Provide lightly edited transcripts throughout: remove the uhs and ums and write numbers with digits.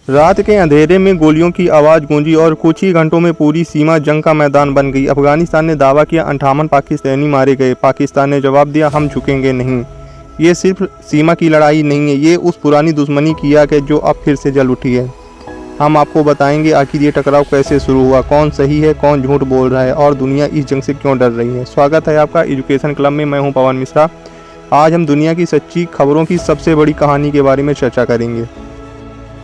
रात के अंधेरे में गोलियों की आवाज़ गूंजी और कुछ ही घंटों में पूरी सीमा जंग का मैदान बन गई। अफगानिस्तान ने दावा किया 58 पाकिस्तानी मारे गए। पाकिस्तान ने जवाब दिया हम झुकेंगे नहीं। ये सिर्फ सीमा की लड़ाई नहीं है, ये उस पुरानी दुश्मनी की आग है जो अब फिर से जल उठी है। हम आपको बताएंगे आखिर ये टकराव कैसे शुरू हुआ, कौन सही है कौन झूठ बोल रहा है और दुनिया इस जंग से क्यों डर रही है। स्वागत है आपका एजुकेशन क्लब में। मैं हूं पवन मिश्रा। आज हम दुनिया की सच्ची खबरों की सबसे बड़ी कहानी के बारे में चर्चा करेंगे।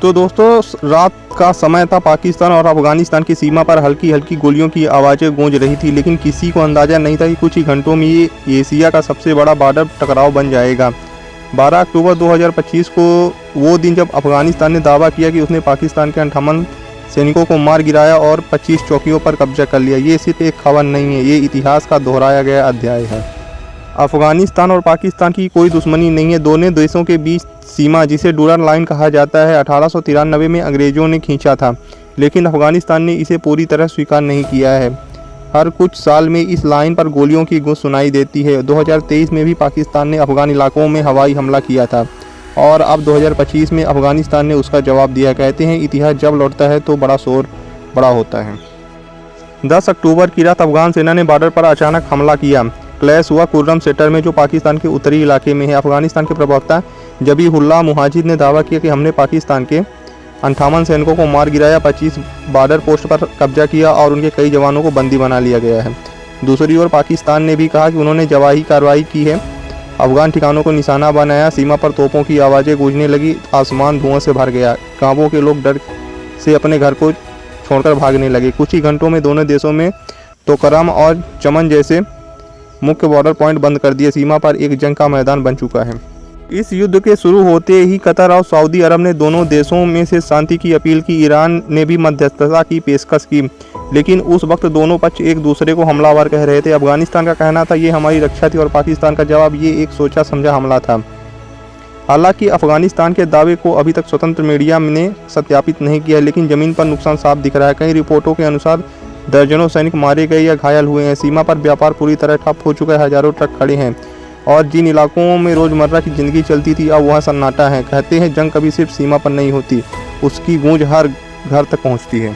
तो दोस्तों, रात का समय था। पाकिस्तान और अफगानिस्तान की सीमा पर हल्की हल्की गोलियों की आवाज़ें गूंज रही थी, लेकिन किसी को अंदाज़ा नहीं था कि कुछ ही घंटों में ये एशिया का सबसे बड़ा बॉर्डर टकराव बन जाएगा। 12 अक्टूबर 2025 को वो दिन जब अफगानिस्तान ने दावा किया कि उसने पाकिस्तान के 58 सैनिकों को मार गिराया और 25 चौकियों पर कब्जा कर लिया। ये सिर्फ एक खबर नहीं है, ये इतिहास का दोहराया गया अध्याय है। अफगानिस्तान और पाकिस्तान की कोई दुश्मनी नहीं है। दोनों देशों के बीच सीमा, जिसे डूरन लाइन कहा जाता है, 1893 में अंग्रेज़ों ने खींचा था, लेकिन अफगानिस्तान ने इसे पूरी तरह स्वीकार नहीं किया है। हर कुछ साल में इस लाइन पर गोलियों की गूंज सुनाई देती है। 2023 में भी पाकिस्तान ने अफगान इलाकों में हवाई हमला किया था और अब 2025 में अफगानिस्तान ने उसका जवाब दिया। कहते हैं इतिहास जब लौटता है तो बड़ा शोर बड़ा होता है। 10 अक्टूबर की रात अफगान सेना ने बॉर्डर पर अचानक हमला किया। क्लैश हुआ कुर्रम सेक्टर में, जो पाकिस्तान के उत्तरी इलाके में है। अफगानिस्तान के प्रवक्ता ज़बीहुल्लाह मुजाहिद ने दावा किया कि हमने पाकिस्तान के 58 सैनिकों को मार गिराया, 25 बॉर्डर पोस्ट पर कब्जा किया और उनके कई जवानों को बंदी बना लिया गया है। दूसरी ओर पाकिस्तान ने भी कहा कि उन्होंने जवाही कार्रवाई की है, अफगान ठिकानों को निशाना बनाया। सीमा पर तोपों की आवाज़ें गूंजने लगी, आसमान धुआं से भर गया। गांवों के लोग डर से अपने घर को छोड़कर भागने लगे। कुछ ही घंटों में दोनों देशों में तोकरम और चमन जैसे मुख्य बॉर्डर पॉइंट बंद कर दिए। सीमा पर एक जंग का मैदान बन चुका है। इस युद्ध के शुरू होते ही कतर और सऊदी अरब ने दोनों देशों में से शांति की अपील की। ईरान ने भी मध्यस्थता की पेशकश की, लेकिन उस वक्त दोनों पक्ष एक दूसरे को हमलावर कह रहे थे। अफगानिस्तान का कहना था ये हमारी रक्षा थी और पाकिस्तान का जवाब ये एक सोचा समझा हमला था। हालांकि अफगानिस्तान के दावे को अभी तक स्वतंत्र मीडिया ने सत्यापित नहीं किया, लेकिन ज़मीन पर नुकसान साफ दिख रहा है। कई रिपोर्टों के अनुसार दर्जनों सैनिक मारे गए या घायल हुए हैं। सीमा पर व्यापार पूरी तरह ठप हो चुका है, हजारों ट्रक खड़े हैं और जिन इलाकों में रोज़मर्रा की ज़िंदगी चलती थी अब वहाँ सन्नाटा है। कहते हैं जंग कभी सिर्फ सीमा पर नहीं होती, उसकी गूंज हर घर तक पहुँचती है।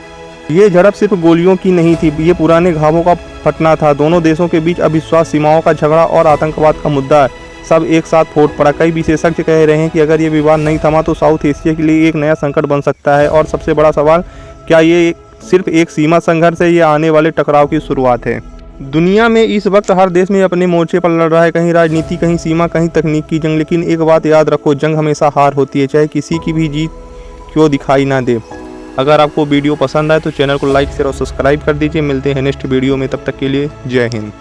ये झड़प सिर्फ गोलियों की नहीं थी, ये पुराने घावों का फटना था। दोनों देशों के बीच अविश्वास, सीमाओं का झगड़ा और आतंकवाद का मुद्दा सब एक साथ फूट पड़ा। कई विशेषज्ञ कह रहे हैं कि अगर ये विवाद नहीं थमा तो साउथ एशिया के लिए एक नया संकट बन सकता है। और सबसे बड़ा सवाल, क्या ये सिर्फ एक सीमा संघर्ष है या आने वाले टकराव की शुरुआत है। दुनिया में इस वक्त हर देश में अपने मोर्चे पर लड़ रहा है, कहीं राजनीति, कहीं सीमा, कहीं तकनीक की जंग। लेकिन एक बात याद रखो, जंग हमेशा हार होती है, चाहे किसी की भी जीत क्यों दिखाई ना दे। अगर आपको वीडियो पसंद आए तो चैनल को लाइक शेयर और सब्सक्राइब कर दीजिए। मिलते हैं नेक्स्ट वीडियो में, तब तक के लिए जय हिंद।